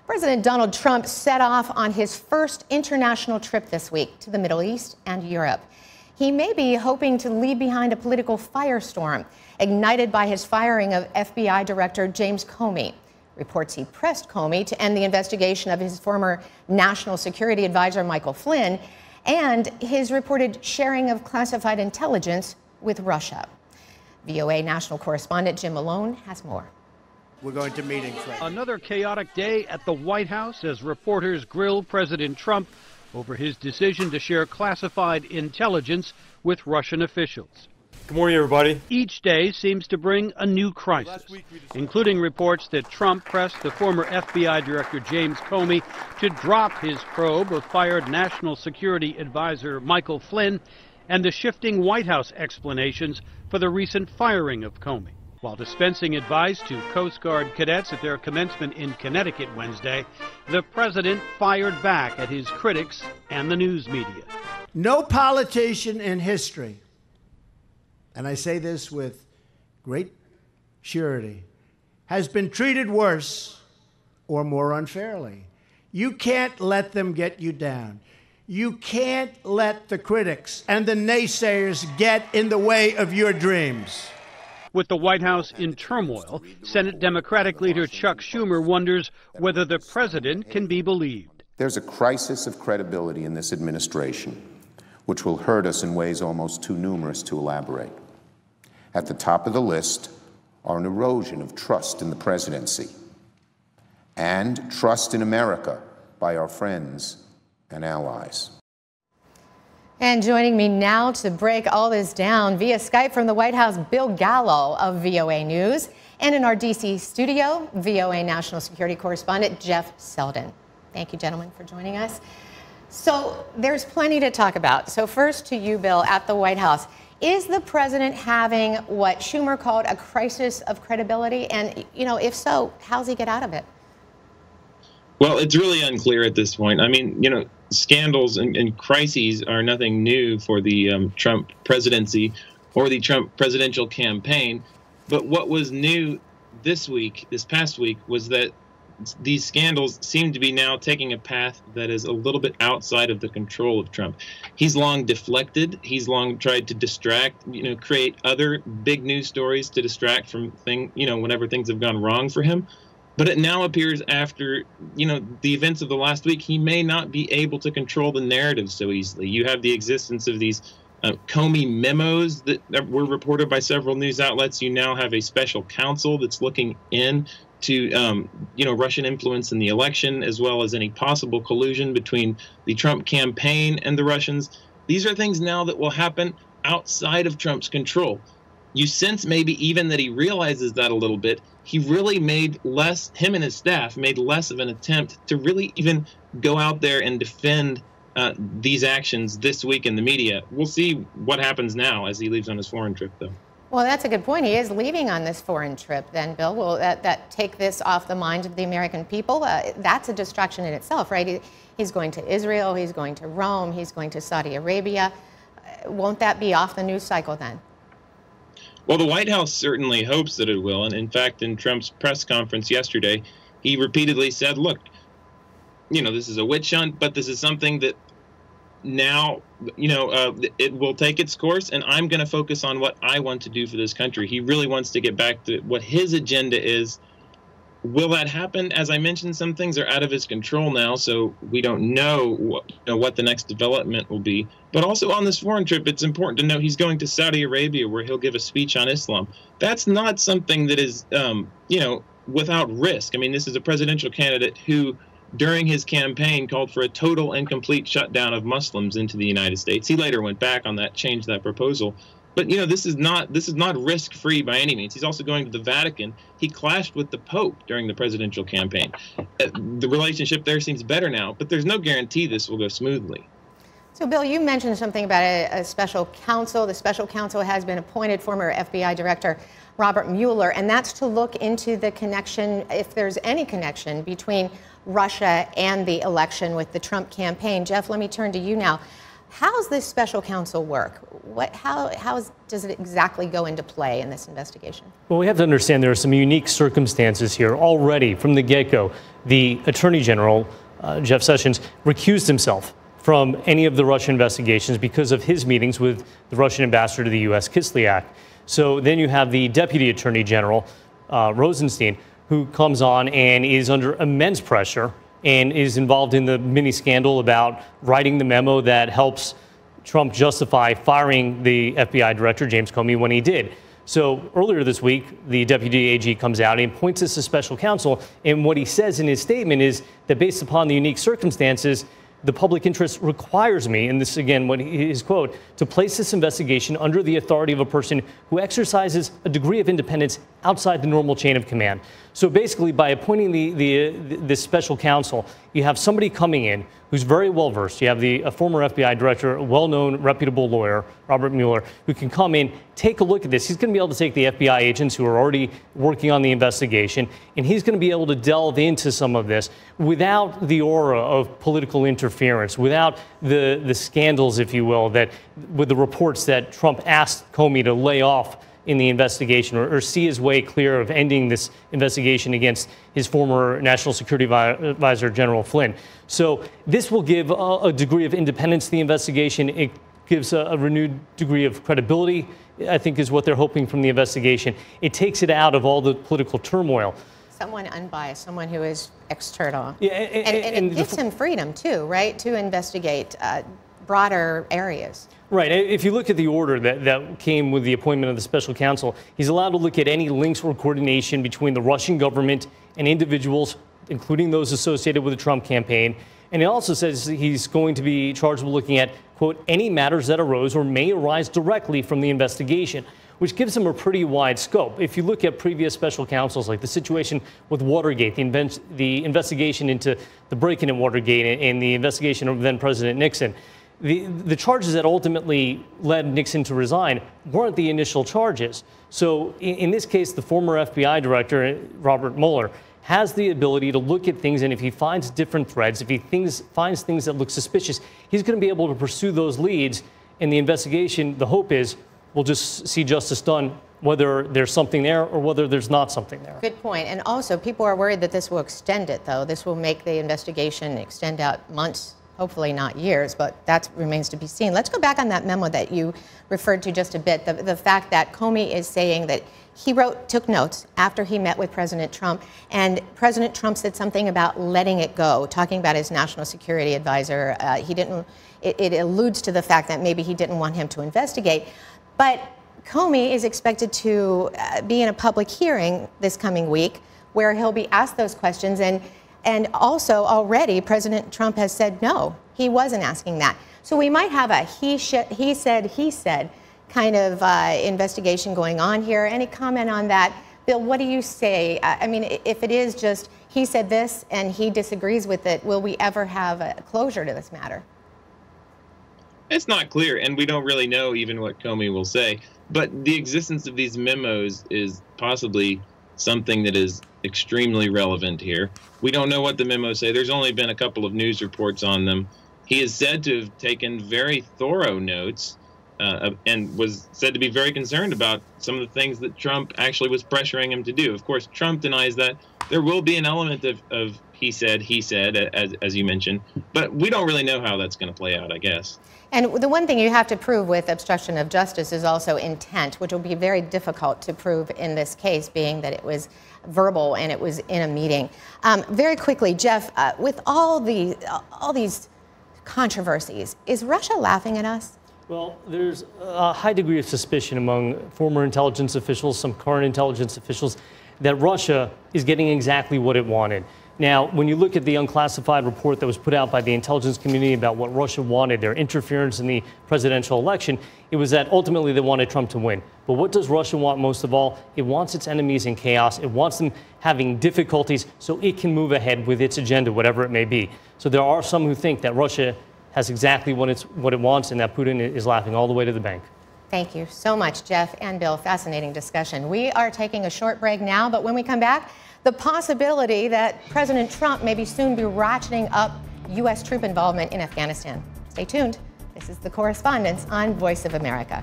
President Donald Trump set off on his first international trip this week to the Middle East and Europe. He may be hoping to leave behind a political firestorm ignited by his firing of FBI Director James Comey. Reports he pressed Comey to end the investigation of his former national security advisor Michael Flynn and his reported sharing of classified intelligence with Russia. VOA National Correspondent Jim Malone has more. We're going to meetings right now. Another chaotic day at the White House as reporters grill President Trump over his decision to share classified intelligence with Russian officials. Good morning, everybody. Each day seems to bring a new crisis, including reports that Trump pressed the former FBI Director James Comey to drop his probe of fired National Security Advisor Michael Flynn and the shifting White House explanations for the recent firing of Comey. While dispensing advice to Coast Guard cadets at their commencement in Connecticut Wednesday, the president fired back at his critics and the news media. No politician in history, and I say this with great surety, has been treated worse or more unfairly. You can't let them get you down. You can't let the critics and the naysayers get in the way of your dreams. With the White House in turmoil, Senate Democratic leader Chuck Schumer wonders whether the president can be believed. There's a crisis of credibility in this administration, which will hurt us in ways almost too numerous to elaborate. At the top of the list are an erosion of trust in the presidency and trust in America by our friends and allies. And joining me now to break all this down via Skype from the White House, Bill Gallo of VOA News, and in our D.C. studio, VOA National Security correspondent Jeff Seldin. Thank you, gentlemen, for joining us. So there's plenty to talk about. So first to you, Bill, at the White House. Is the president having what Schumer called a crisis of credibility? And, if so, how's he get out of it? Well, it's really unclear at this point. I mean, scandals and crises are nothing new for the Trump presidency or the Trump presidential campaign. But what was new this past week, was that these scandals seem to be now taking a path that is a little bit outside of the control of Trump. He's long deflected. He's long tried to distract, create other big news stories to distract from whenever things have gone wrong for him. But it now appears after, the events of the last week, he may not be able to control the narrative so easily. You have the existence of these Comey memos that were reported by several news outlets. You now have a special counsel that's looking in to, Russian influence in the election, as well as any possible collusion between the Trump campaign and the Russians. These are things now that will happen outside of Trump's control. You sense maybe even that he realizes that a little bit. He really him and his staff made less of an attempt to really even go out there and defend these actions this week in the media. We'll see what happens now as he leaves on his foreign trip, though. Well, that's a good point. He is leaving on this foreign trip then, Bill. Will that take this off the minds of the American people? That's a distraction in itself, right? He's going to Israel, he's going to Rome, he's going to Saudi Arabia. Won't that be off the news cycle then? Well, the White House certainly hopes that it will. And in fact, in Trump's press conference yesterday, he repeatedly said, look, this is a witch hunt, but this is something that now, it will take its course, and I'm going to focus on what I want to do for this country. He really wants to get back to what his agenda is. Will that happen? As I mentioned, some things are out of his control now, so we don't know what the next development will be. But also on this foreign trip, it's important to note he's going to Saudi Arabia, where he'll give a speech on Islam. That's not something that is, without risk. I mean, this is a presidential candidate who, during his campaign, called for a total and complete shutdown of Muslims into the United States. He later went back on that, changed that proposal. But, this is not risk-free by any means. He's also going to the Vatican. He clashed with the Pope during the presidential campaign. The relationship there seems better now, but there's no guarantee this will go smoothly. So, Bill, you mentioned something about a special counsel. The special counsel has been appointed, former FBI Director Robert Mueller, and that's to look into the connection, if there's any connection, between Russia and the election with the Trump campaign. Jeff, let me turn to you now. How's this special counsel work? How does it exactly go into play in this investigation? Well, we have to understand there are some unique circumstances here. Already from the get-go, the Attorney General, Jeff Sessions, recused himself from any of the Russian investigations because of his meetings with the Russian ambassador to the U.S., Kislyak. So then you have the Deputy Attorney General, Rosenstein, who comes on and is under immense pressure and is involved in the mini scandal about writing the memo that helps Trump justify firing the FBI Director James Comey when he did. So earlier this week, the Deputy AG comes out and points this to special counsel. And what he says in his statement is that based upon the unique circumstances, the public interest requires me, and this again, what his quote, to place this investigation under the authority of a person who exercises a degree of independence outside the normal chain of command. So basically, by appointing this special counsel, you have somebody coming in who's very well versed. You have a former FBI director, a well-known, reputable lawyer, Robert Mueller, who can come in, take a look at this. He's going to be able to take the FBI agents who are already working on the investigation, and he's going to be able to delve into some of this without the aura of political interference, without the scandals, if you will, that with the reports that Trump asked Comey to lay off in the investigation or see his way clear of ending this investigation against his former National Security Advisor, General Flynn. So this will give a degree of independence to the investigation. It gives a renewed degree of credibility, I think, is what they're hoping from the investigation. It takes it out of all the political turmoil. Someone unbiased, someone who is external. Yeah, and it gives him freedom, too, right, to investigate broader areas. Right. If you look at the order that came with the appointment of the special counsel, he's allowed to look at any links or coordination between the Russian government and individuals, including those associated with the Trump campaign. And it also says he's going to be charged with looking at, quote, any matters that arose or may arise directly from the investigation, which gives him a pretty wide scope. If you look at previous special counsels, like the situation with Watergate, the investigation into the break-in at Watergate and the investigation of then President Nixon, the charges that ultimately led Nixon to resign weren't the initial charges. So in this case, the former FBI director, Robert Mueller, has the ability to look at things, and if he finds different threads, if he finds things that look suspicious, he's going to be able to pursue those leads. In the investigation, the hope is we'll just see justice done, whether there's something there or whether there's not something there. Good point. And also, people are worried that this will extend it, though. This will make the investigation extend out months, hopefully not years, but that remains to be seen. Let's go back on that memo that you referred to just a bit, the fact that Comey is saying that he took notes after he met with President Trump, and President Trump said something about letting it go, talking about his national security advisor. It alludes to the fact that maybe he didn't want him to investigate. But Comey is expected to be in a public hearing this coming week where he'll be asked those questions. And also already President Trump has said no, he wasn't asking that. So we might have a he said kind of investigation going on here. Any comment on that? Bill, what do you say? I mean, if it is just he said this and he disagrees with it, will we ever have a closure to this matter? It's not clear, and we don't really know even what Comey will say. But the existence of these memos is possibly something that is extremely relevant here. We don't know what the memos say. There's only been a couple of news reports on them. He is said to have taken very thorough notes and was said to be very concerned about some of the things that Trump actually was pressuring him to do. Of course, Trump denies that. There will be an element of he said, as you mentioned, but we don't really know how that's going to play out, I guess. And the one thing you have to prove with obstruction of justice is also intent, which will be very difficult to prove in this case, being that it was verbal and it was in a meeting. Very quickly, Jeff, with all these controversies, is Russia laughing at us? Well, there's a high degree of suspicion among former intelligence officials, some current intelligence officials, that Russia is getting exactly what it wanted. Now, when you look at the unclassified report that was put out by the intelligence community about what Russia wanted, their interference in the presidential election, it was that ultimately they wanted Trump to win. But what does Russia want most of all? It wants its enemies in chaos. It wants them having difficulties so it can move ahead with its agenda, whatever it may be. So there are some who think that Russia has exactly what it wants and that Putin is laughing all the way to the bank. Thank you so much, Jeff and Bill. Fascinating discussion. We are taking a short break now, but when we come back, the possibility that President Trump may soon be ratcheting up U.S. troop involvement in Afghanistan. Stay tuned. This is The Correspondents on Voice of America.